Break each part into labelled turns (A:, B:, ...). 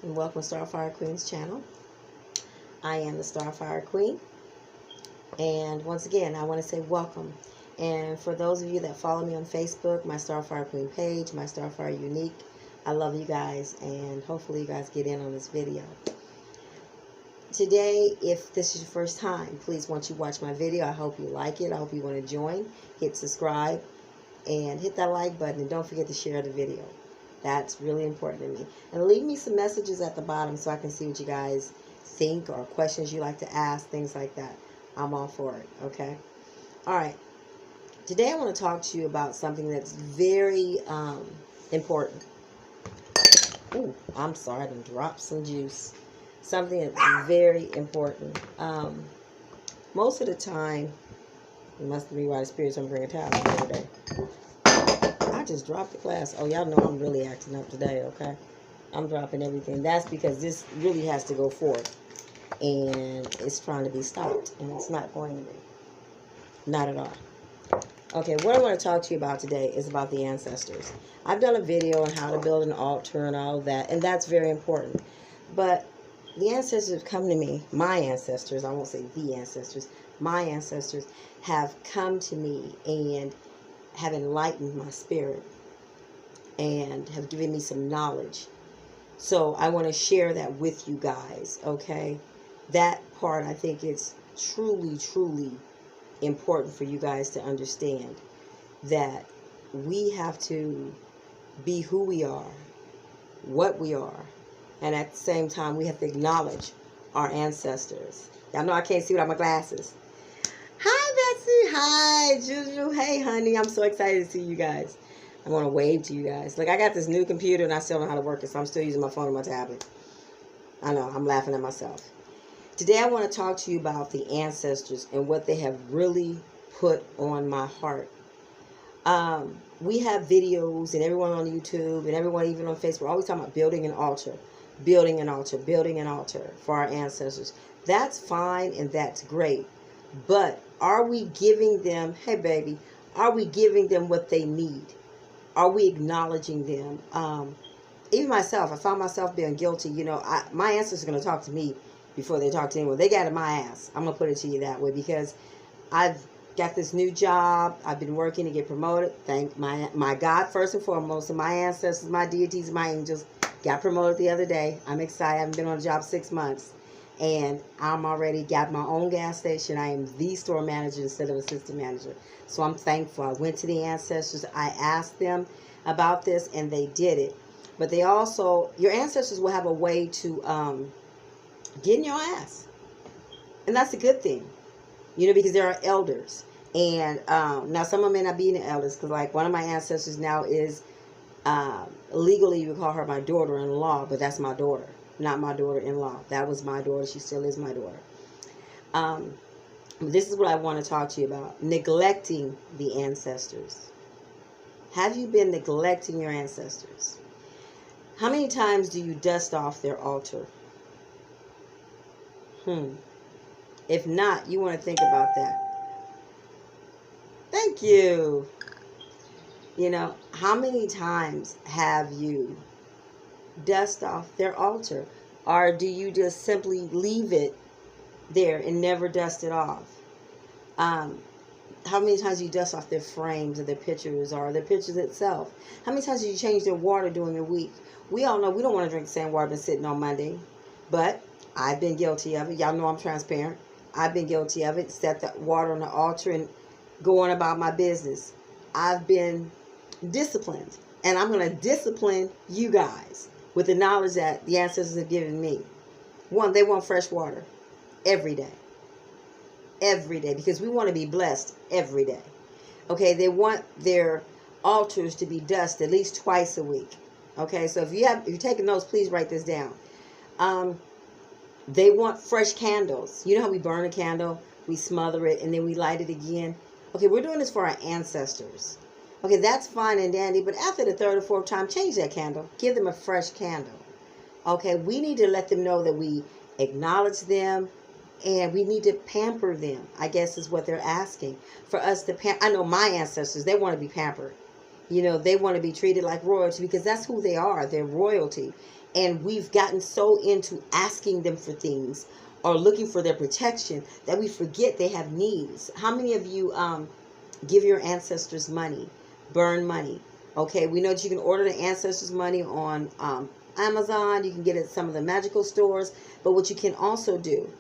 A: and welcome to Starfire Queen's channel. I am the Starfire Queen, and once again I want to say welcome. And for those of you that follow me on Facebook, my Starfire Queen page, my Starfire Unique, I love you guys, and hopefully you guys get in on this video. Today, if this is your first time, please, once you watch my video, I hope you like it. I hope you want to join, hit subscribe, and hit that like button, and don't forget to share the video. That's really important to me. And leave me some messages at the bottom so I can see what you guys think or questions you like to ask, things like that. I'm all for it, okay? All right. Today I want to talk to you about something that's very important. Ooh, I'm sorry, I done dropped some juice. Something that's very important. Most of the time, it must be why the Spirit's on bringing towels the other day. I just dropped the glass. Oh, y'all know I'm really acting up today, okay? I'm dropping everything. That's because this really has to go forth. And it's trying to be stopped. And it's not going to be. Not at all. Okay, what I want to talk to you about today is about the ancestors. I've done a video on how to build an altar and all of that. And that's very important. But the ancestors have come to me. My ancestors, I won't say the ancestors. My ancestors have come to me and have enlightened my spirit and have given me some knowledge. So I want to share that with you guys, okay? That part, I think it's truly, truly important for you guys to understand that we have to be who we are, what we are, and at the same time, we have to acknowledge our ancestors. Y'all know I can't see without my glasses. Hi, Betsy. Hi, Juju. Hey, honey. I'm so excited to see you guys. I want to wave to you guys. Look, I got this new computer, and I still don't know how to work it, so I'm still using my phone and my tablet. I know. I'm laughing at myself. Today, I want to talk to you about the ancestors and what they have really put on my heart. We have videos, and everyone on YouTube, and everyone even on Facebook, always talking about building an altar. Building an altar. Building an altar for our ancestors. That's fine, and that's great. But are we giving them, hey baby, are we giving them what they need? Are we acknowledging them? Even myself, I found myself being guilty. You know, my ancestors are going to talk to me before they talk to anyone. They got in my ass. I'm going to put it to you that way because I've got this new job. I've been working to get promoted. Thank my God first and foremost, and my ancestors, my deities, my angels got promoted the other day. I'm excited. I haven't been on the job 6 months. And I'm already got my own gas station. I am the store manager instead of assistant manager. So I'm thankful. I went to the ancestors. I asked them about this, and they did it. But they also, your ancestors will have a way to get in your ass. And that's a good thing. You know, because there are elders. And now some of them may not be the elders. Because like one of my ancestors now is, legally you would call her my daughter-in-law. But that's my daughter. Not my daughter-in-law. That was my daughter. She still is my daughter. This is what I want to talk to you about. Neglecting the ancestors. Have you been neglecting your ancestors? How many times do you dust off their altar? If not, you want to think about that. Thank you. You know, how many times have you dust off their altar? Or do you just simply leave it there and never dust it off? How many times do you dust off their frames or their pictures or their pictures itself? How many times do you change their water during the week? We all know we don't want to drink the same water been sitting on Monday, but I've been guilty of it. Y'all know I'm transparent. I've been guilty of it. Set the water on the altar and go on about my business. I've been disciplined, and I'm going to discipline you guys with the knowledge that the ancestors have given me. One, they want fresh water every day. Every day. Because we want to be blessed every day. Okay, they want their altars to be dusted at least twice a week. Okay, so if you're taking notes, please write this down. They want fresh candles. You know how we burn a candle, we smother it, and then we light it again? Okay, we're doing this for our ancestors. Okay, that's fine and dandy, but after the third or fourth time, change that candle. Give them a fresh candle. Okay, we need to let them know that we acknowledge them, and we need to pamper them, I guess is what they're asking. For us to pamper. I know my ancestors, they want to be pampered. You know, they want to be treated like royalty because that's who they are. They're royalty. And we've gotten so into asking them for things or looking for their protection that we forget they have needs. How many of you give your ancestors money, burn money? Okay, we know that you can order the ancestors money on Amazon. You can get it at some of the magical stores. But what you can also do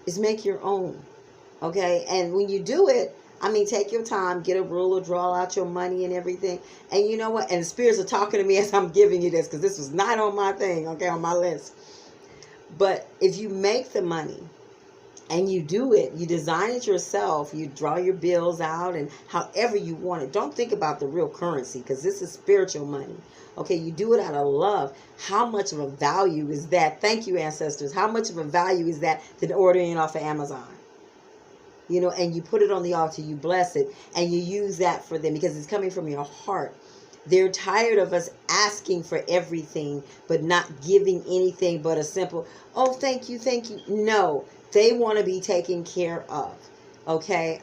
A: is make your own. Okay, and when you do it, I mean, take your time, get a ruler, draw out your money and everything. And you know what? And the spirits are talking to me as I'm giving you this, because this was not on my thing, okay, on my list. But if you make the money and you do it, you design it yourself, you draw your bills out and however you want it. Don't think about the real currency, because this is spiritual money. Okay, you do it out of love. How much of a value is that? Thank you, ancestors. How much of a value is that than ordering it off of Amazon? You know, and you put it on the altar, you bless it, and you use that for them because it's coming from your heart. They're tired of us asking for everything, but not giving anything but a simple, oh, thank you, thank you. No, they want to be taken care of. Okay.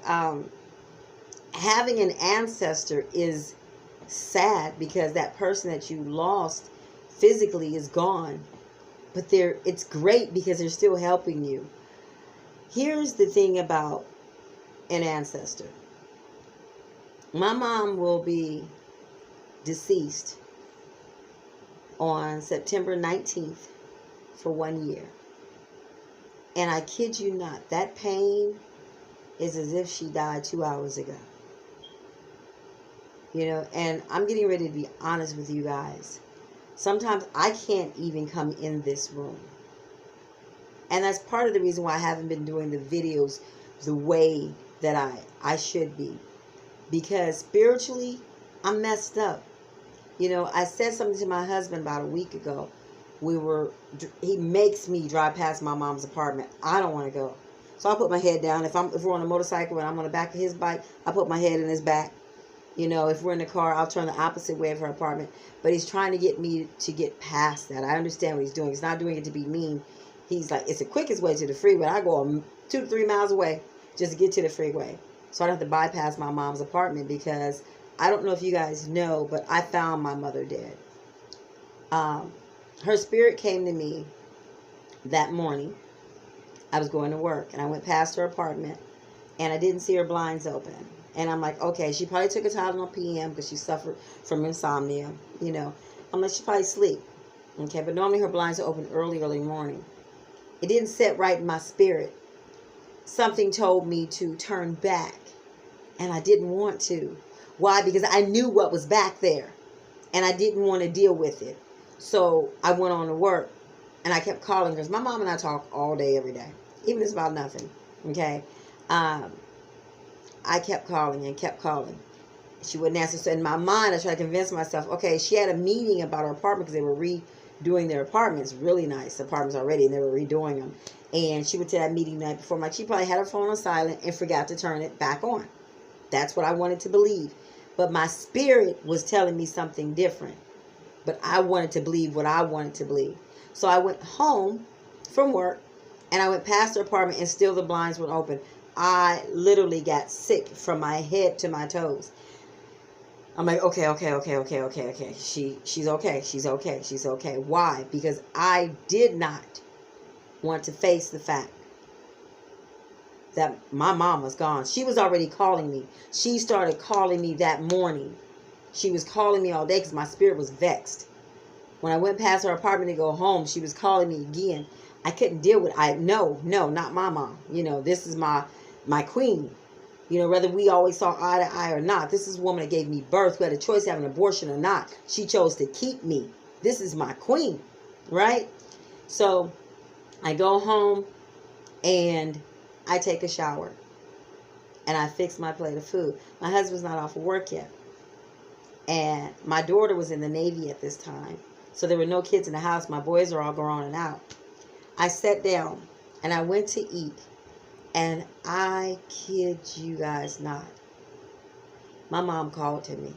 A: Having an ancestor is sad because that person that you lost physically is gone, but it's great because they're still helping you. Here's the thing about an ancestor. My mom will be deceased on September 19th for 1 year. And I kid you not, that pain is as if she died 2 hours ago. You know, and I'm getting ready to be honest with you guys. Sometimes I can't even come in this room. And that's part of the reason why I haven't been doing the videos the way that I should be. Because spiritually, I'm messed up. You know, I said something to my husband about a week ago. He makes me drive past my mom's apartment. I don't want to go. So I put my head down. If we're on a motorcycle and I'm on the back of his bike, I put my head in his back. You know, if we're in the car, I'll turn the opposite way of her apartment. But he's trying to get me to get past that. I understand what he's doing. He's not doing it to be mean. He's like, it's the quickest way to the freeway. I go 2 to 3 miles away just to get to the freeway. So I don't have to bypass my mom's apartment because I don't know if you guys know, but I found my mother dead. Her spirit came to me that morning. I was going to work and I went past her apartment and I didn't see her blinds open. And I'm like, okay, she probably took a Tylenol PM because she suffered from insomnia, you know. I'm like, she probably sleep. Okay, but normally her blinds are open early morning. It didn't sit right in my spirit. Something told me to turn back. And I didn't want to. Why? Because I knew what was back there. And I didn't want to deal with it. So I went on to work. And I kept calling because my mom and I talk all day, every day. Even if it's about nothing. Okay? I kept calling and kept calling. She wouldn't answer. So in my mind, I tried to convince myself, okay, she had a meeting about her apartment because they were redoing their apartments. Really nice apartments already. And they were redoing them. And she went to that meeting the night before. Like, she probably had her phone on silent and forgot to turn it back on. That's what I wanted to believe. But my spirit was telling me something different. But I wanted to believe what I wanted to believe. So I went home from work. And I went past her apartment and still the blinds were open. I literally got sick from my head to my toes. I'm like, okay. She's okay. Why? Because I did not want to face the fact that my mom was gone. She was already calling me. She started calling me that morning. She was calling me all day because my spirit was vexed. When I went past her apartment to go home, she was calling me again. I couldn't deal with it. No, not my mom. You know, this is my queen. You know, whether we always saw eye to eye or not, this is a woman that gave me birth, who had a choice to have an abortion or not. She chose to keep me. This is my queen, right? So I go home and I take a shower and I fix my plate of food. My husband's not off of work yet. And my daughter was in the Navy at this time. So there were no kids in the house. My boys are all grown and out. I sat down and I went to eat. And I kid you guys not, my mom called to me.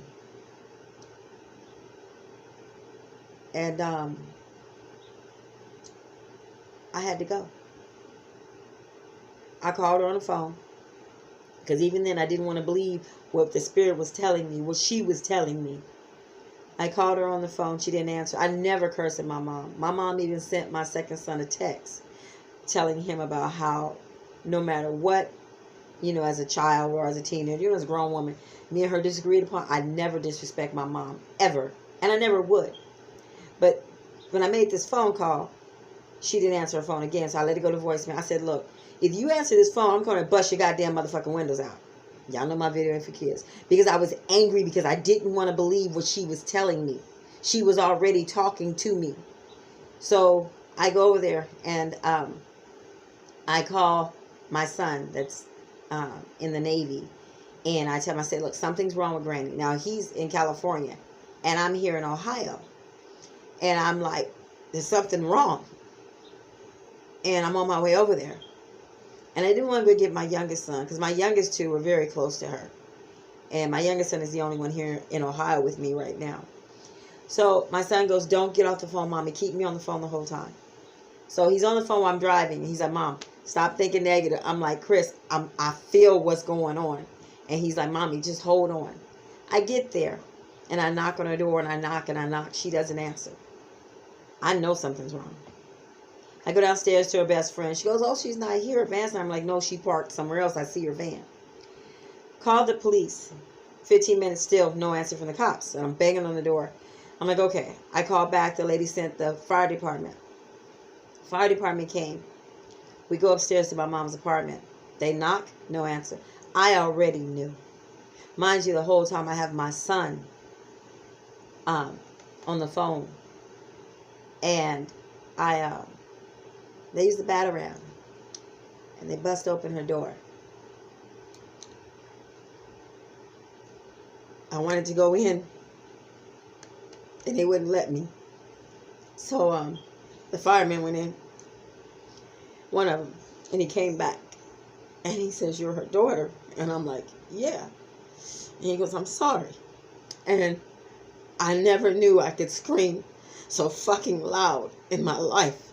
A: And I had to go. I called her on the phone. Because even then I didn't want to believe what the spirit was telling me, what she was telling me. I called her on the phone. She didn't answer. I never curse at my mom. My mom even sent my second son a text telling him about how no matter what, as a child or as a teenager, as a grown woman, me and her disagreed upon, I never disrespect my mom, ever. And I never would. But when I made this phone call, she didn't answer her phone again, so I let it go to voicemail. I said, look, if you answer this phone, I'm going to bust your goddamn motherfucking windows out. Y'all know my video ain't for kids. Because I was angry because I didn't want to believe what she was telling me. She was already talking to me. So I go over there and I call my son that's in the Navy. And I tell him, I said, look, something's wrong with Granny. Now, he's in California. And I'm here in Ohio. And I'm like, there's something wrong. And I'm on my way over there. And I didn't want to go get my youngest son, because my youngest two were very close to her. And my youngest son is the only one here in Ohio with me right now. So my son goes, don't get off the phone, Mommy. Keep me on the phone the whole time. So he's on the phone while I'm driving. He's like, Mom, stop thinking negative. I'm like, Chris, I feel what's going on. And he's like, Mommy, just hold on. I get there, and I knock on her door, and I knock, and I knock. She doesn't answer. I know something's wrong. I go downstairs to her best friend. She goes, oh, she's not here. Her van's not. I'm like, no, she parked somewhere else. I see her van. Call the police. 15 minutes still, no answer from the cops. And I'm banging on the door. I'm like, okay. I called back. The lady sent the fire department. Fire department came. We go upstairs to my mom's apartment. They knock, no answer. I already knew. Mind you, the whole time I have my son on the phone. And they used the bat around, and they bust open her door. I wanted to go in, and they wouldn't let me. So the fireman went in, one of them, and he came back, and he says, you're her daughter? And I'm like, yeah. And he goes, I'm sorry. And I never knew I could scream so fucking loud in my life.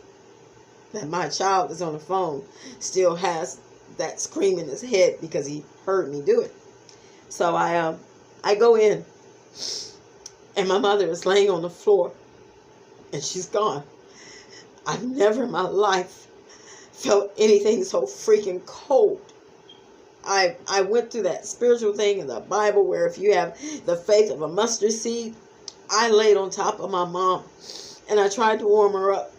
A: That my child is on the phone still has that scream in his head because he heard me do it. So I go in, and my mother is laying on the floor, and she's gone. I've never in my life felt anything so freaking cold. I went through that spiritual thing in the Bible where if you have the faith of a mustard seed, I laid on top of my mom, and I tried to warm her up.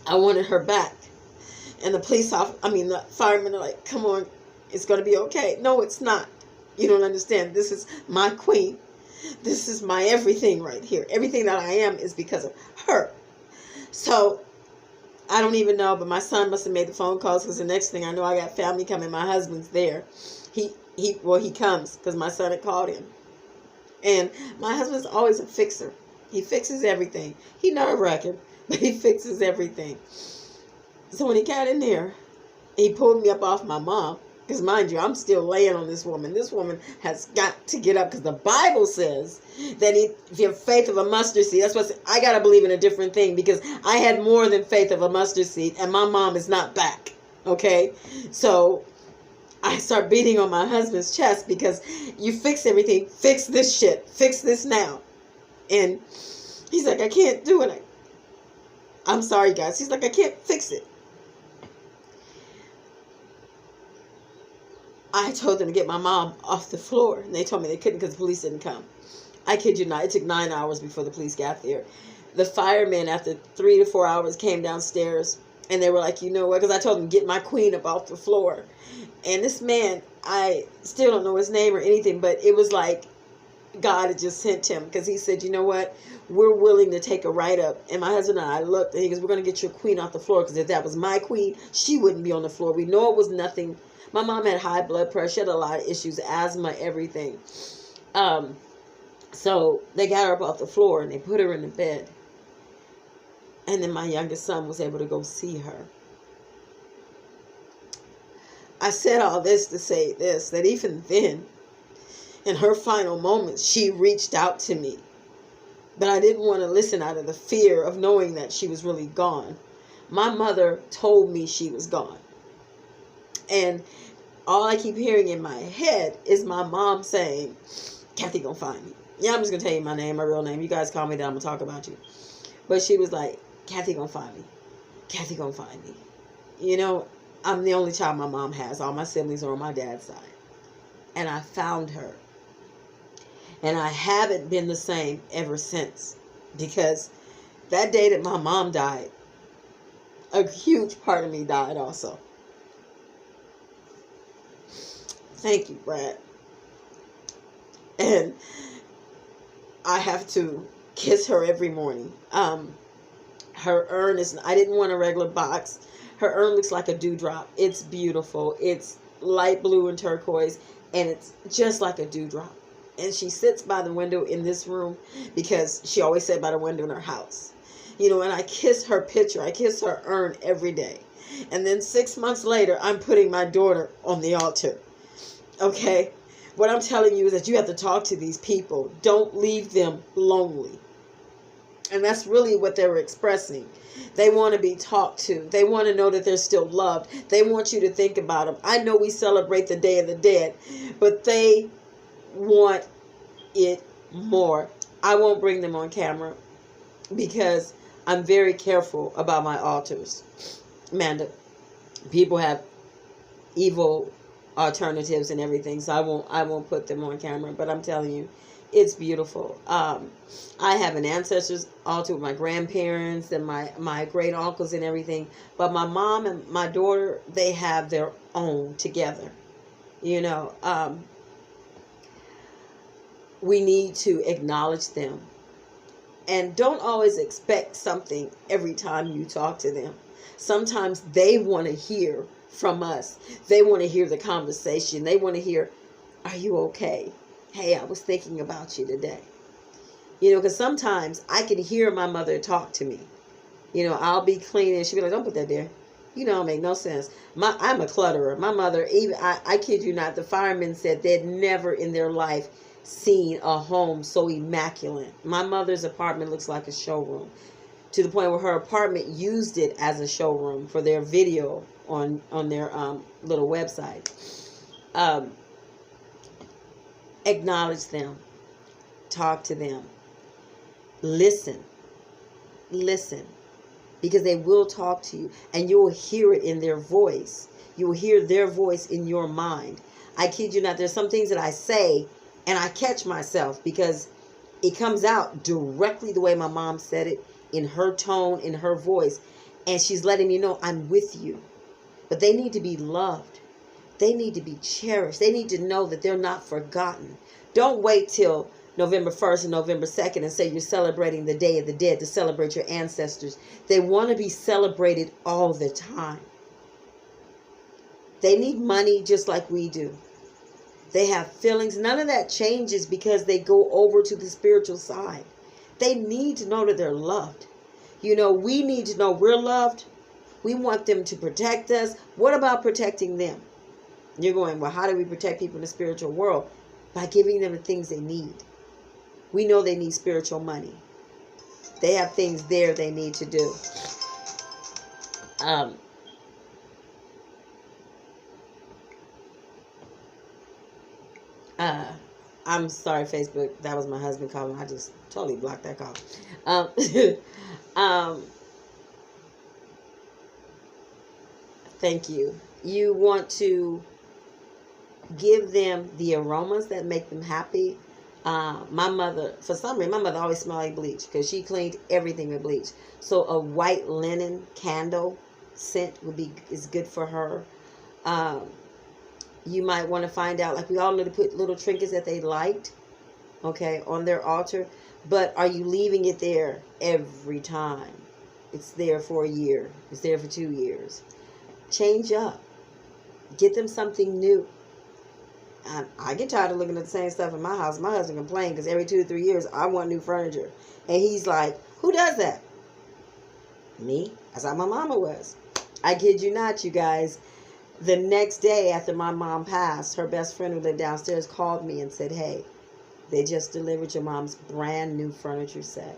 A: I wanted her back. And the the firemen are like, come on, it's going to be okay. No, it's not. You don't understand. This is my queen. This is my everything right here. Everything that I am is because of her. So, I don't even know, but my son must have made the phone calls, because the next thing I know, I got family coming. My husband's there. He comes because my son had called him. And my husband's always a fixer. He fixes everything. He nerve-wracking, but he fixes everything. So when he got in there, he pulled me up off my mom. Because mind you, I'm still laying on this woman. This woman has got to get up, because the Bible says that if you have faith of a mustard seed, that's what I got to believe in a different thing, because I had more than faith of a mustard seed, and my mom is not back. Okay? So I start beating on my husband's chest, because you fix everything. Fix this shit. Fix this now. And he's like, I can't do it. I'm sorry, guys. He's like, I can't fix it. I told them to get my mom off the floor, and they told me they couldn't because the police didn't come. I kid you not. It took 9 hours before the police got there. The firemen, after 3 to 4 hours, came downstairs, and they were like, you know what? Because I told them, get my queen up off the floor. And this man, I still don't know his name or anything, but it was like God had just sent him, because he said, you know what? We're willing to take a write-up. And my husband and I looked, and he goes, we're going to get your queen off the floor, because if that was my queen, she wouldn't be on the floor. We know it was nothing. My mom had high blood pressure. She had a lot of issues, asthma, everything. So they got her up off the floor, and they put her in the bed. And then my youngest son was able to go see her. I said all this to say this, that even then, in her final moments, she reached out to me. But I didn't want to listen out of the fear of knowing that she was really gone. My mother told me she was gone. And all I keep hearing in my head is my mom saying, Kathy gonna find me. Yeah, I'm just going to tell you my name, my real name. You guys call me that, I'm going to talk about you. But she was like, Kathy gonna find me. Kathy gonna find me. You know, I'm the only child my mom has. All my siblings are on my dad's side. And I found her. And I haven't been the same ever since. Because that day that my mom died, a huge part of me died also. Thank you, Brad. And I have to kiss her every morning. Her urn is, I didn't want a regular box. Her urn looks like a dewdrop. It's beautiful. It's light blue and turquoise, and it's just like a dewdrop. And she sits by the window in this room because she always sat by the window in her house. You know, and I kiss her picture. I kiss her urn every day. And then 6 months later, I'm putting my daughter on the altar. Okay? What I'm telling you is that you have to talk to these people. Don't leave them lonely. And that's really what they were expressing. They want to be talked to. They want to know that they're still loved. They want you to think about them. I know we celebrate the Day of the Dead, but they want it more. I won't bring them on camera because I'm very careful about my altars. Amanda, people have evil alternatives and everything, so I won't put them on camera, but I'm telling you, it's beautiful. I have an ancestors altar with my grandparents and my great uncles and everything. But my mom and my daughter, they have their own together. You know, we need to acknowledge them. And don't always expect something every time you talk to them. Sometimes they want to hear from us. They want to hear the conversation. They want to hear, are you okay? Hey, I was thinking about you today. You know, because sometimes I can hear my mother talk to me. You know, I'll be cleaning and she'll be like, don't put that there. You know, it make no sense. I'm a clutterer. My mother, even I kid you not, the firemen said they'd never in their life seen a home so immaculate. My mother's apartment looks like a showroom, to the point where her apartment used it as a showroom for their video on their little website. Acknowledge them. Talk to them. Listen. Because they will talk to you, and you will hear it in their voice. You will hear their voice in your mind. I kid you not, there's some things that I say, and I catch myself because it comes out directly the way my mom said it, in her tone, in her voice. And she's letting me know I'm with you. But they need to be loved. They need to be cherished. They need to know that they're not forgotten. Don't wait till November 1st and November 2nd and say you're celebrating the Day of the Dead to celebrate your ancestors. They want to be celebrated all the time. They need money just like we do. They have feelings. None of that changes because they go over to the spiritual side. They need to know that they're loved. You know, we need to know we're loved. We want them to protect us. What about protecting them? You're going, well, how do we protect people in the spiritual world? By giving them the things they need. We know they need spiritual money. They have things there they need to do. I'm sorry, Facebook. That was my husband calling. I just totally blocked that call. Thank you. You want to give them the aromas that make them happy. My mother, for some reason, my mother always smelled like bleach because she cleaned everything with bleach. So a white linen candle scent is good for her. You might want to find out, like we all know to put little trinkets that they liked, okay, on their altar. But are you leaving it there every time? It's there for a year. It's there for 2 years. Change up. Get them something new. I get tired of looking at the same stuff in my house. My husband complains because every 2 or 3 years I want new furniture. And he's like, who does that? Me. That's how my mama was. I kid you not, you guys. The next day after my mom passed, her best friend who lived downstairs called me and said, hey, they just delivered your mom's brand new furniture set.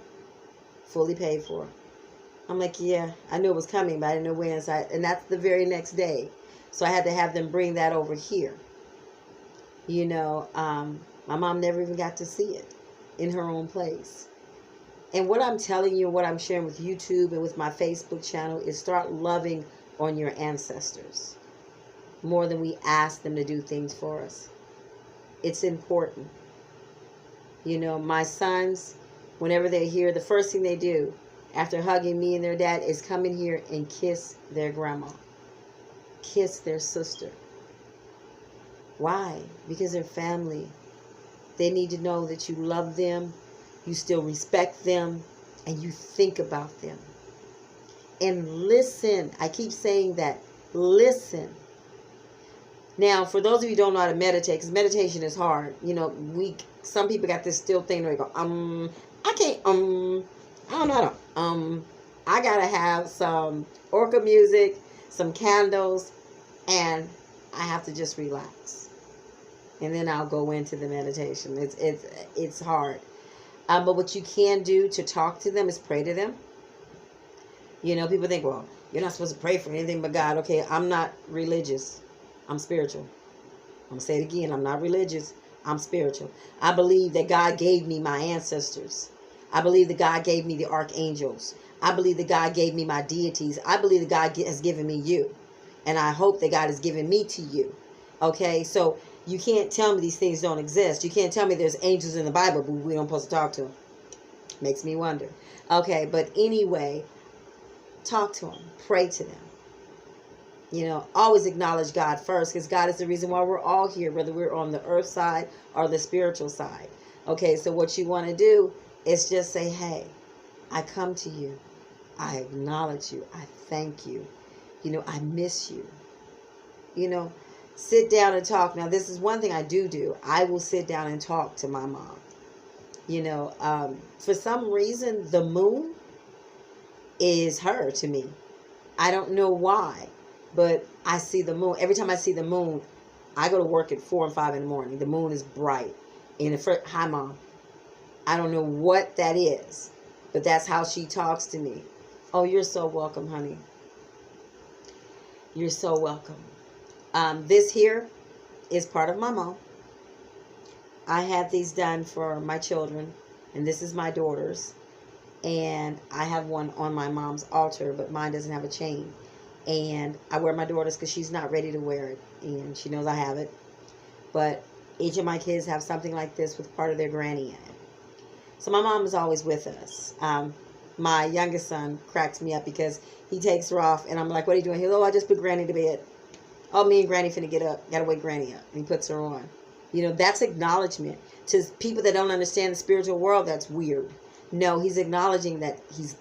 A: Fully paid for. I'm like, yeah, I knew it was coming, but I didn't know when. And that's the very next day. So I had to have them bring that over here. You know, my mom never even got to see it. in her own place. And what I'm telling you, what I'm sharing with YouTube and with my Facebook channel is start loving on your ancestors more than we ask them to do things for us. It's important. You know, my sons, whenever they're here, the first thing they do after hugging me and their dad is come in here and kiss their grandma. Kiss their sister. Why? Because they're family. They need to know that you love them, you still respect them, and you think about them. And listen. I keep saying that. Listen. Now, for those of you who don't know how to meditate, because meditation is hard. You know, some people got this still thing where they go, I can't, I don't know how to, I gotta have some orca music, some candles, and I have to just relax. And then I'll go into the meditation. It's hard. But what you can do to talk to them is pray to them. You know, people think, well, you're not supposed to pray for anything but God. Okay, I'm not religious. I'm spiritual. I'm going to say it again. I'm not religious. I'm spiritual. I believe that God gave me my ancestors. I believe that God gave me the archangels. I believe that God gave me my deities. I believe that God has given me you. And I hope that God has given me to you. Okay, so you can't tell me these things don't exist. You can't tell me there's angels in the Bible, but we don't supposed to talk to them. Makes me wonder. Okay, but anyway, talk to them. Pray to them. You know, always acknowledge God first, because God is the reason why we're all here, whether we're on the earth side or the spiritual side. Okay, so what you want to do is just say, hey, I come to you. I acknowledge you. I thank you. You know, I miss you. You know, sit down and talk. Now, this is one thing I do. I will sit down and talk to my mom. You know, for some reason, the moon is her to me. I don't know why. But I see the moon. Every time I see the moon, I go to work at 4 and 5 in the morning. The moon is bright. And the first, hi, Mom. I don't know what that is, but that's how she talks to me. Oh, you're so welcome, honey. You're so welcome. This here is part of my mom. I had these done for my children, and this is my daughter's. And I have one on my mom's altar, but mine doesn't have a chain. And I wear my daughter's because she's not ready to wear it. And she knows I have it. But each of my kids have something like this with part of their granny in it. So my mom is always with us. My youngest son cracks me up because he takes her off. And I'm like, what are you doing? He goes, oh, I just put Granny to bed. Oh, me and Granny finna get up. Gotta wake Granny up. And he puts her on. You know, that's acknowledgement. To people that don't understand the spiritual world, that's weird. No, he's acknowledging that he's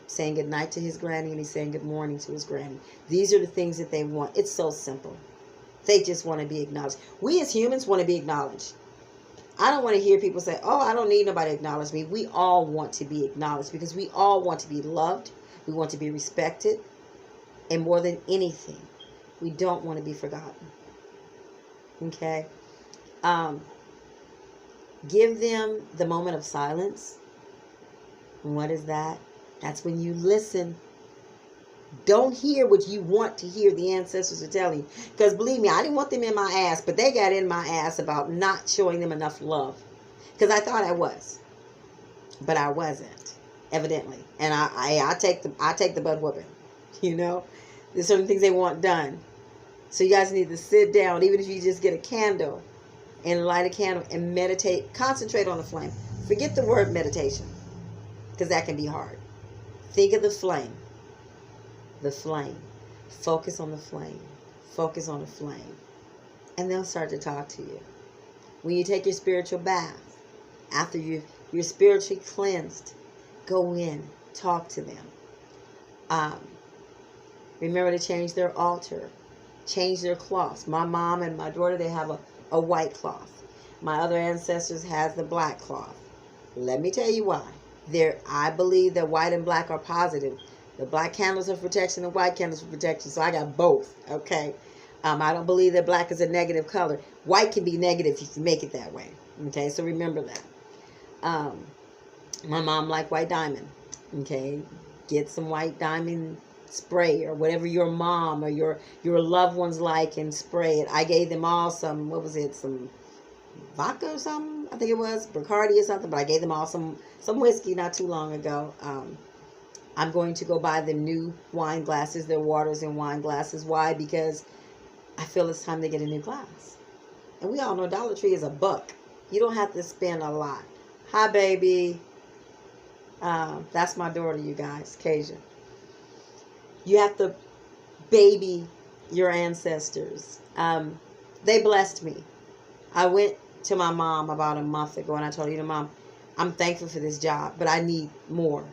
A: saying good night to his granny, and he's saying good morning to his granny. These are the things that they want. It's so simple. They just want to be acknowledged. We as humans want to be acknowledged. I don't want to hear people say, oh, I don't need nobody to acknowledge me. We all want to be acknowledged because we all want to be loved. We want to be respected. And more than anything, we don't want to be forgotten. Okay? Give them the moment of silence. And what is that? That's when you listen. Don't hear what you want to hear the ancestors are telling you. Because believe me, I didn't want them in my ass, but they got in my ass about not showing them enough love. Because I thought I was. But I wasn't, evidently. And I take the butt whooping. You know? There's certain things they want done. So you guys need to sit down, even if you just get a candle and light a candle and meditate. Concentrate on the flame. Forget the word meditation, because that can be hard. Think of the flame. The flame. Focus on the flame. Focus on the flame. And they'll start to talk to you. When you take your spiritual bath, after you're spiritually cleansed, go in, talk to them. Remember to change their altar. Change their cloths. My mom and my daughter, they have a white cloth. My other ancestors has the black cloth. Let me tell you why. I believe that white and black are positive. The black candles are for protection, the white candles are for protection. So I got both, okay? I don't believe that black is a negative color. White can be negative if you make it that way, okay? So remember that. My mom liked white diamond, okay? Get some white diamond spray or whatever your mom or your loved ones like and spray it. I gave them all some, what was it, some vodka or something. I think it was Bacardi or something. But I gave them all some whiskey not too long ago. I'm going to go buy them new wine glasses. Their waters in wine glasses. Why? Because I feel it's time to get a new glass. And we all know Dollar Tree is $1. You don't have to spend a lot. Hi, baby. That's my daughter, you guys, Cajun. You have to baby your ancestors. They blessed me. I went to my mom about a month ago and I told her, Mom, I'm thankful for this job, but I need more.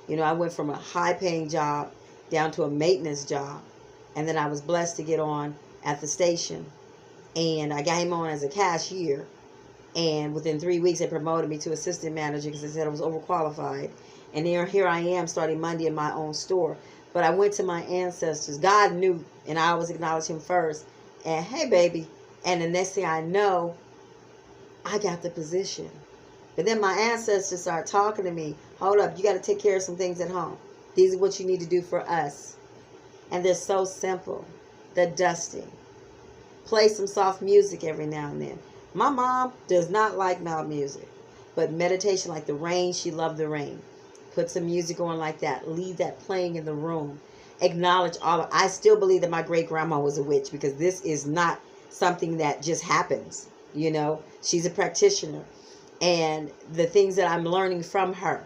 A: I went from a high-paying job down to a maintenance job, and then I was blessed to get on at the station, and I came on as a cashier, and within 3 weeks they promoted me to assistant manager because they said I was overqualified, and here I am starting Monday in my own store. But I went to my ancestors. God knew, and I always acknowledge him first, and hey, baby, and the next thing I know, I got the position. But then my ancestors start talking to me. Hold up, you got to take care of some things at home. These are what you need to do for us. And they're so simple. The dusting. Play some soft music every now and then. My mom does not like loud music. But meditation, like the rain, she loved the rain. Put some music on like that. Leave that playing in the room. Acknowledge all of it. I still believe that my great-grandma was a witch because this is not something that just happens. She's a practitioner. And the things that I'm learning from her.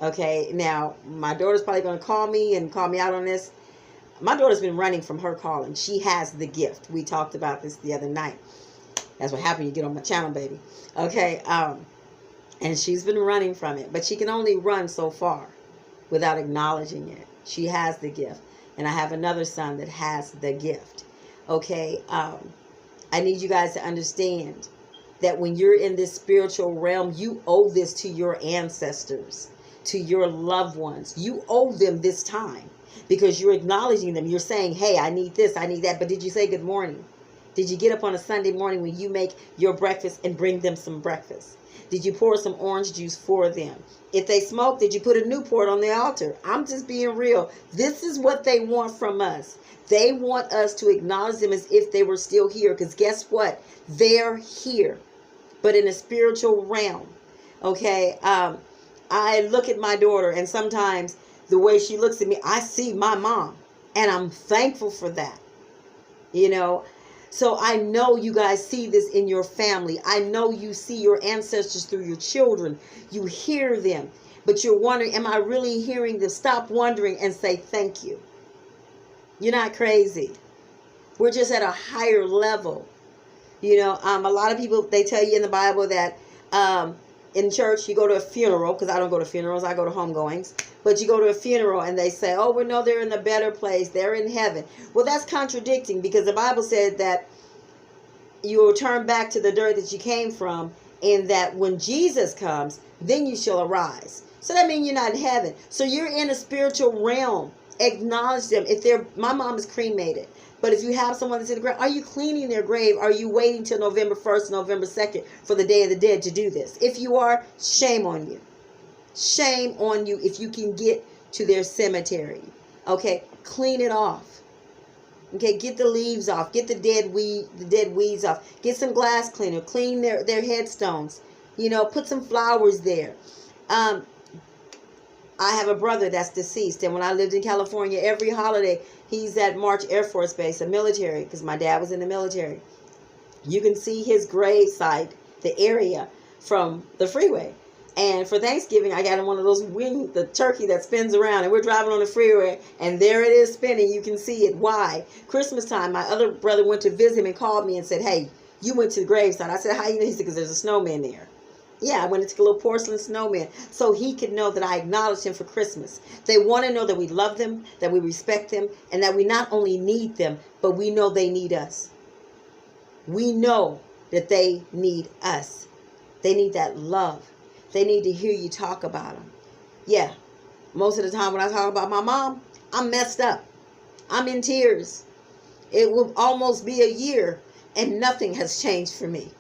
A: Okay, now my daughter's probably going to call me out on this. My daughter's been running from her calling. She has the gift. We talked about this the other night. That's what happened. You get on my channel, baby. Okay, and she's been running from it. But she can only run so far without acknowledging it. She has the gift. And I have another son that has the gift. Okay, I need you guys to understand that when you're in this spiritual realm, you owe this to your ancestors, to your loved ones. You owe them this time because you're acknowledging them. You're saying, hey, I need this, I need that. But did you say good morning? Did you get up on a Sunday morning when you make your breakfast and bring them some breakfast? Did you pour some orange juice for them? If they smoke, did you put a Newport on the altar? I'm just being real. This is what they want from us. They want us to acknowledge them as if they were still here. Because guess what? They're here, but in a spiritual realm. Okay, I look at my daughter, and sometimes the way she looks at me, I see my mom, and I'm thankful for that. So I know you guys see this in your family. I know you see your ancestors through your children. You hear them, but you're wondering, am I really hearing them? Stop wondering and say thank you. You're not crazy. We're just at a higher level. A lot of people, they tell you in the Bible that in church, you go to a funeral, because I don't go to funerals, I go to homegoings, but you go to a funeral and they say, oh, we know they're in a better place, they're in heaven. Well, that's contradicting, because the Bible said that you will turn back to the dirt that you came from, and that when Jesus comes, then you shall arise. So that means you're not in heaven. So you're in a spiritual realm. Acknowledge them. My mom is cremated. But if you have someone that's in the grave, are you cleaning their grave? Are you waiting till November 1st, November 2nd for the Day of the Dead to do this? If you are, shame on you. Shame on you if you can get to their cemetery. Okay, clean it off. Okay, get the leaves off. Get the dead weeds off. Get some glass cleaner. Clean their headstones. Put some flowers there. I have a brother that's deceased, and when I lived in California, every holiday, he's at March Air Force Base, a military, because my dad was in the military. You can see his grave site, the area, from the freeway. And for Thanksgiving, I got him one of those the turkey that spins around, and we're driving on the freeway, and there it is spinning. You can see it. Why? Christmas time, my other brother went to visit him and called me and said, hey, you went to the gravesite. I said, how you know? He said, because there's a snowman there. Yeah, I went into a little porcelain snowman so he could know that I acknowledged him for Christmas. They want to know that we love them, that we respect them, and that we not only need them, but we know they need us. We know that they need us. They need that love. They need to hear you talk about them. Yeah, most of the time when I talk about my mom, I'm messed up. I'm in tears. It will almost be a year and nothing has changed for me.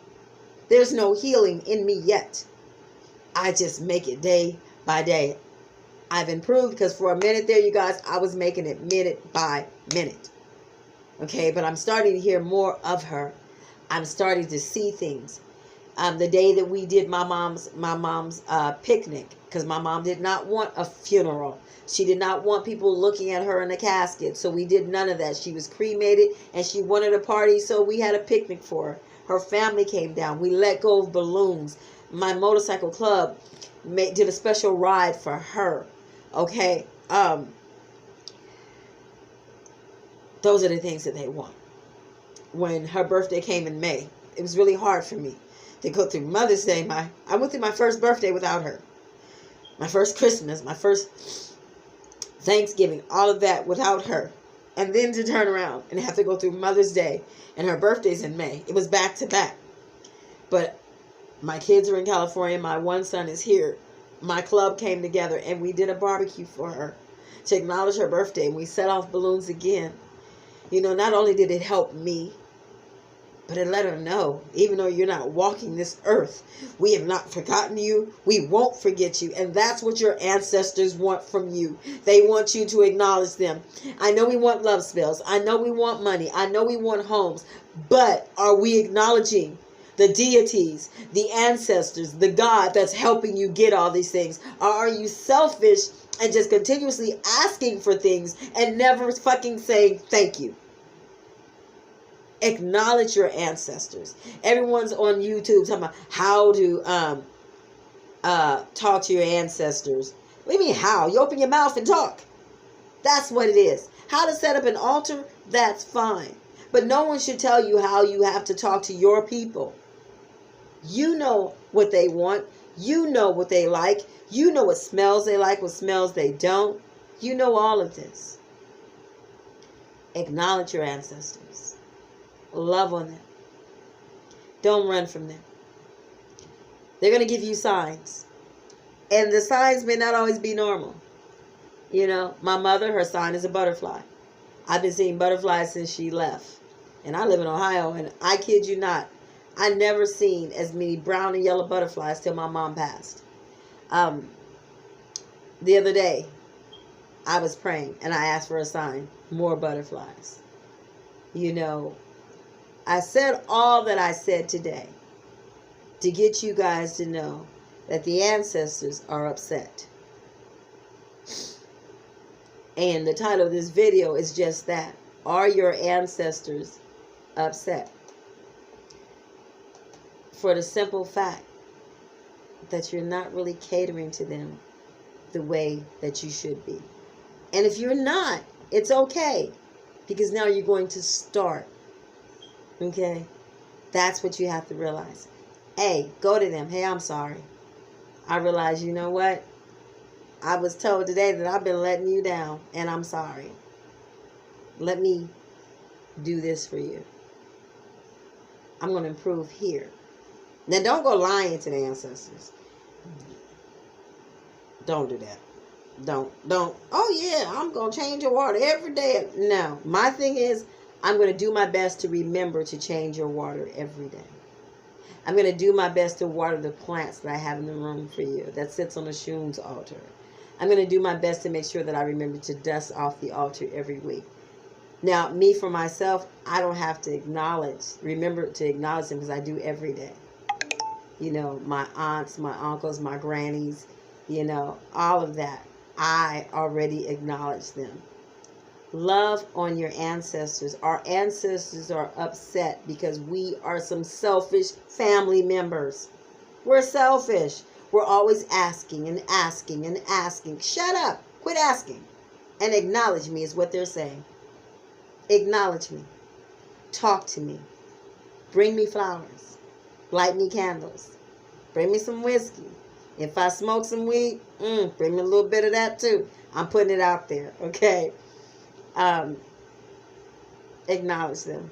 A: There's no healing in me yet. I just make it day by day. I've improved because for a minute there, you guys, I was making it minute by minute. Okay, but I'm starting to hear more of her. I'm starting to see things. The day that we did my mom's picnic, because my mom did not want a funeral. She did not want people looking at her in a casket. So we did none of that. She was cremated and she wanted a party. So we had a picnic for her. Her family came down. We let go of balloons. My motorcycle club did a special ride for her. Okay. Those are the things that they want. When her birthday came in May, it was really hard for me to go through Mother's Day. I went through my first birthday without her. My first Christmas, my first Thanksgiving, all of that without her. And then to turn around and have to go through Mother's Day and her birthday's in May. It was back to back. But my kids are in California. My one son is here. My club came together and we did a barbecue for her to acknowledge her birthday. And we set off balloons again. You know, not only did it help me, but it let her know, even though you're not walking this earth, we have not forgotten you. We won't forget you. And that's what your ancestors want from you. They want you to acknowledge them. I know we want love spells. I know we want money. I know we want homes. But are we acknowledging the deities, the ancestors, the God that's helping you get all these things? Or are you selfish and just continuously asking for things and never fucking saying thank you? Acknowledge your ancestors. Everyone's on YouTube talking about how to talk to your ancestors. What do you mean how? You open your mouth and talk. That's what it is. How to set up an altar, that's fine. But no one should tell you how you have to talk to your people. You know what they want. You know what they like. You know what smells they like, what smells they don't. You know all of this. Acknowledge your ancestors. Love on them. Don't run from them. They're going to give you signs. And the signs may not always be normal. You know, my mother, her sign is a butterfly. I've been seeing butterflies since she left. And I live in Ohio, and I kid you not, I never seen as many brown and yellow butterflies till my mom passed. The other day, I was praying, and I asked for a sign. More butterflies. You know, I said all that I said today to get you guys to know that the ancestors are upset. And the title of this video is just that. Are your ancestors upset? For the simple fact that you're not really catering to them the way that you should be. And if you're not, it's okay. Because now you're going to start. Okay? That's what you have to realize. Hey, go to them. Hey, I'm sorry. I realize, you know what? I was told today that I've been letting you down, and I'm sorry. Let me do this for you. I'm going to improve here. Now, don't go lying to the ancestors. Don't do that. Don't. Oh, yeah, I'm going to change your water every day. No. My thing is, I'm going to do my best to remember to change your water every day. I'm going to do my best to water the plants that I have in the room for you that sits on the Shun's altar. I'm going to do my best to make sure that I remember to dust off the altar every week. Now, me for myself, I don't have to remember to acknowledge them because I do every day. You know, my aunts, my uncles, my grannies, you know, all of that. I already acknowledge them. Love on your ancestors. Our ancestors are upset because we are some selfish family members. We're selfish. We're always asking and asking and asking. Shut up. Quit asking. And acknowledge me is what they're saying. Acknowledge me. Talk to me. Bring me flowers. Light me candles. Bring me some whiskey. If I smoke some weed, bring me a little bit of that too. I'm putting it out there, okay? Acknowledge them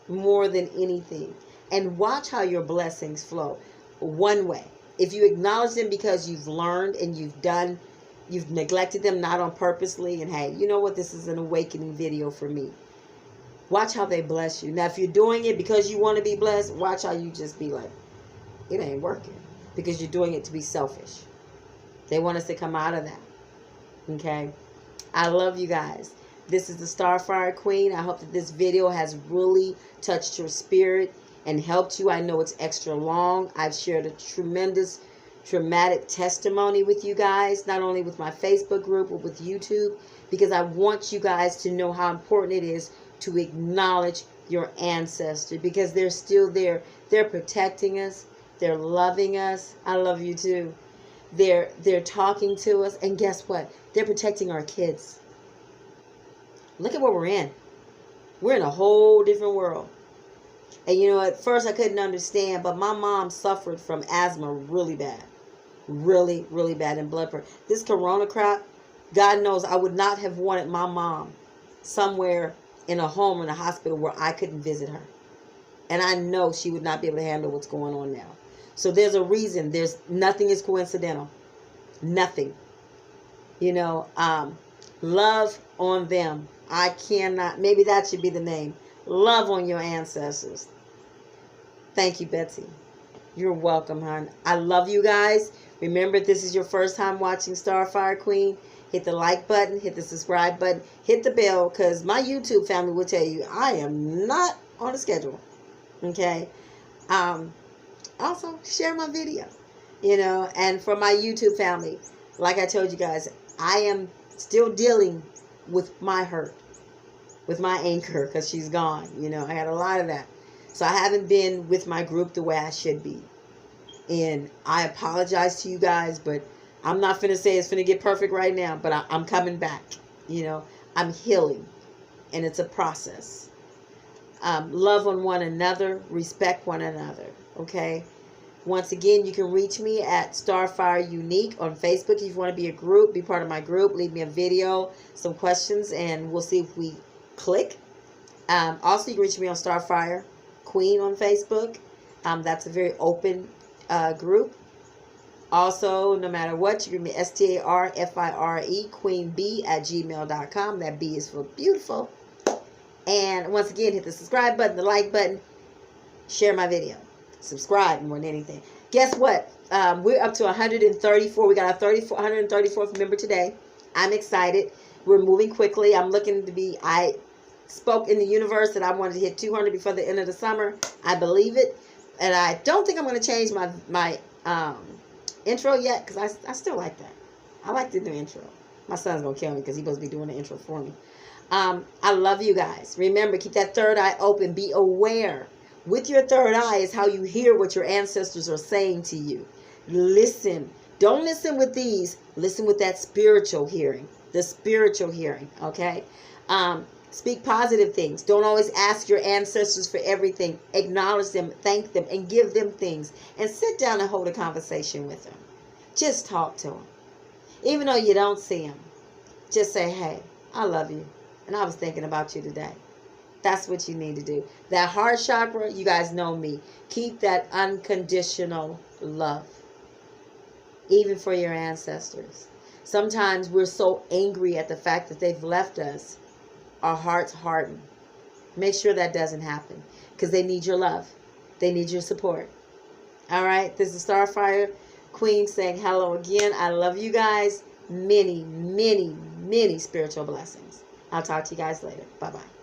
A: more than anything. And watch how your blessings flow. One way. If you acknowledge them because you've learned and you've neglected them, not on purposely, and hey, you know what? This is an awakening video for me. Watch how they bless you. Now, if you're doing it because you want to be blessed, watch how you just be like, it ain't working. Because you're doing it to be selfish. They want us to come out of that. Okay? I love you guys. This is the Starfire Queen. I hope that this video has really touched your spirit. and helped you. I know it's extra long. I've shared a tremendous traumatic testimony with you guys, not only with my Facebook group, but with YouTube, because I want you guys to know how important it is to acknowledge your ancestors, because they're still there. They're protecting us. They're loving us. I love you too. They're talking to us, and guess what? They're protecting our kids. Look at what we're in. We're in a whole different world. And you know, at first I couldn't understand, but my mom suffered from asthma really bad. Really, really bad, and blood pressure. This corona crap, God knows I would not have wanted my mom somewhere in a home or in a hospital where I couldn't visit her. And I know she would not be able to handle what's going on now. So there's a reason. Nothing is coincidental. Nothing. You know, love on them. I cannot, maybe that should be the name. Love on your ancestors. Thank you, Betsy. You're welcome, hon. I love you guys. Remember, if this is your first time watching Starfire Queen, hit the like button, hit the subscribe button, hit the bell, because my YouTube family will tell you I am not on a schedule. Okay? Also, share my video. You know, and for my YouTube family, like I told you guys, I am still dealing with my hurt, with my anchor, because she's gone. You know, I had a lot of that. So I haven't been with my group the way I should be. And I apologize to you guys, but I'm not finna say it's finna get perfect right now, but I'm coming back. You know, I'm healing, and it's a process. Love on one another, respect one another, okay? Once again, you can reach me at Starfire Unique on Facebook. If you want to be a group, be part of my group, leave me a video, some questions, and we'll see if we click. Also, you can reach me on Starfire Queen on Facebook. That's a very open group. Also, no matter what, you can be StarFire queenb@gmail.com. That B is for beautiful. And once again, hit the subscribe button, the like button, share my video, subscribe more than anything. Guess what? We're up to 134. We got our 134th member today. I'm excited. We're moving quickly. I'm looking to be, I spoke in the universe that I wanted to hit 200 before the end of the summer. I believe it. And I don't think I'm going to change my intro yet, because I still like that. I like the new intro. My son's going to kill me because he's supposed to be doing the intro for me. I love you guys. Remember, keep that third eye open. Be aware. With your third eye is how you hear what your ancestors are saying to you. Listen. Don't listen with these. Listen with that spiritual hearing. The spiritual hearing, okay? Speak positive things. Don't always ask your ancestors for everything. Acknowledge them, thank them, and give them things. And sit down and hold a conversation with them. Just talk to them. Even though you don't see them, just say, hey, I love you. And I was thinking about you today. That's what you need to do. That heart chakra, you guys know me. Keep that unconditional love. Even for your ancestors. Sometimes we're so angry at the fact that they've left us. Our hearts harden. Make sure that doesn't happen. Because they need your love. They need your support. All right. This is Starfire Queen saying hello again. I love you guys. Many, many, many spiritual blessings. I'll talk to you guys later. Bye-bye.